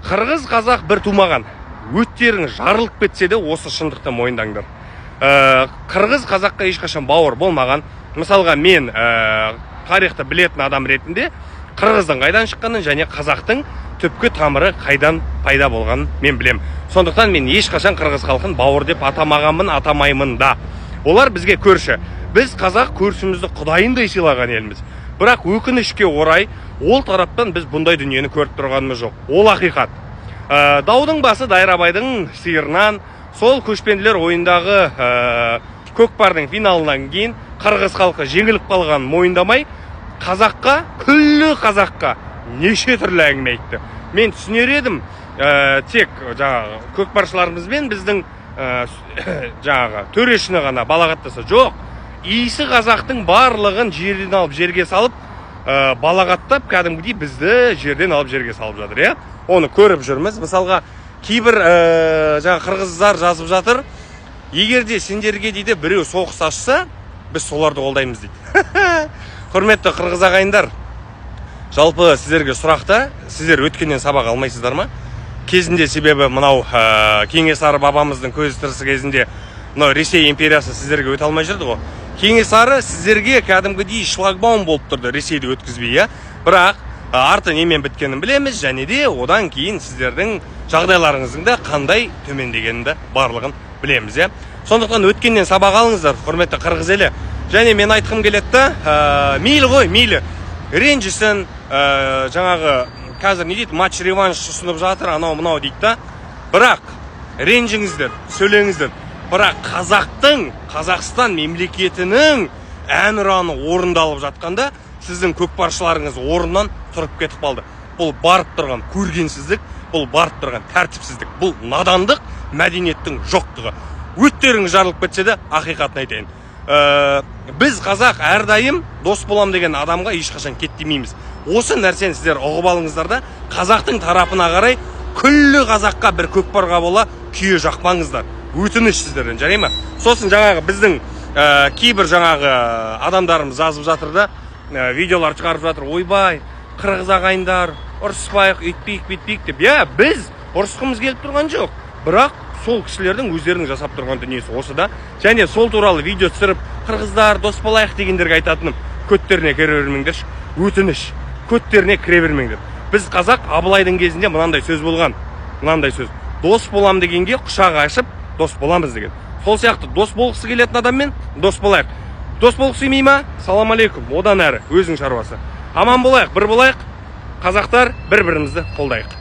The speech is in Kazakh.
Қырғыз қазақ бір тумаған. Өттерің жарылып кетсе де осы шындықты мойындаңдар. Қырғыз қазаққа ешқашан бауыр болмаған. Мысалға мен тарихты білетін адам ретінде қырғыздың қайдан шыққанын және қазақтың түпкі тамыры қайдан пайда болғанын мен білем. Сондықтан мен ешқашан қырғыз халқын бауыр деп атамағанмын, атамаймын да. Олар бізге көрші. Біз қазақ көршімізді құдайындай сыйлаған елміз. Бірақ өкінішке орай ол тараптан біз бұндай дүниені көріп тұрғанымыз жоқ. Ол ақиқат. Даудың басы Дайрабайдың сиырынан, сол көшпенділер ойындағы көкпардың финалынан кейін қырғыз халқы жеңіліп қалғанын мойындамай, қазаққа, күллі қазаққа неше түрлі әңгіме айтты. Мен түсінер едім, тек көкпаршыларымызбен біздің төрешіні ғана балағаттаса. Жоқ, иісі қазақтың барлығын жерден алып жерге салып, балағаттап, кәдімгідей бізді жерден алып жерге салып жатыр. Оны көріп жүрміз. Мысалға, кейбір қырғыздар жазып жатыр, егерде сендерге дейді біреу соғыс ашса, біз соларды қолдаймыз дейді. Құрметті қырғыз ағайындар, жалпы сіздерге сұрақта, сіздер өткеннен сабақ алмайсыздар ма? Кезінде себебі мынау Кенесары бабамыздың көзі тірісі кезінде мынау Ресей империясы сіздерге өте алмай жүрді ғой. Кенесары сіздерге кәдімгідей шлагбаум болып тұрды, Ресейді өткізбей, бірақ арты немен біткенін білеміз, және де одан кейін сіздердің жағдайларыңыздың да қандай төмендегенін барлығын білеміз. Сондықтан өткеннен сабақ алыңыздар, құрметті қырғыз елі. Және мен айтқым келетті, мейлі ғой, мейлі. Ренжісін, жаңағы қазір не дейді, матч реванш ұсынып жатыр, анау мынау дейді. Бірақ ренжіңіздер, сөйлеңіздер. Бірақ Қазақстан мемлекетінің әнұраны орындалып жатқанда, сіздің көкпаршыларыңыз орыннан тұрып кетіп қалды. Бұл барып тұрған көргенсіздік, бұл барып тұрған тәртіпсіздік, бұл надандық, мәдениеттің жоқтығы. Өттеріңіз жарылып кетсе де, ақиқатын айтайын. Біз қазақ әрдайым дос болам деген адамға ешқашан кеттемейміз. Осы нәрсені сіздер ұғып алыңыздар да, қазақтың тарапына қарай күллі қазаққа бір көкпарға бола күйе жақпаңыздар. Өтініш сіздерден, жарай ма? Сосын жаңағы біздің кейбір жаңағы адамдарымыз жазып жатыр да, видеолар шығарып жатыр. Ойбай, қырғыз ағайындар, ұрыспайық, үйтпейік, бүйтпейік деп. Біз ұрысқымыз келіп тұрған жоқ. Бірақ сол кісілердің өздерінің жасап тұрған дүниесі осы да. Және сол туралы видео түсіріп, қырғыздар дос болайық дегендерге айтатыным, көттеріне кіре бермеңдер. Өтініш, көттеріне кіре бермеңдер. Біз қазақ Абылайдың кезінде мынандай сөз болған. Мынандай сөз. Дос болам дегенге құшақ ашып, дос боламыз деген. Сол сияқты дос болғысы келетін адаммен дос болайық. Дос болғысы келмей ма? Салам алейкум. Одан әрі өзің шаруасы. Аман болайық, бір болайық. Қазақтар бір-бірімізді қолдайық.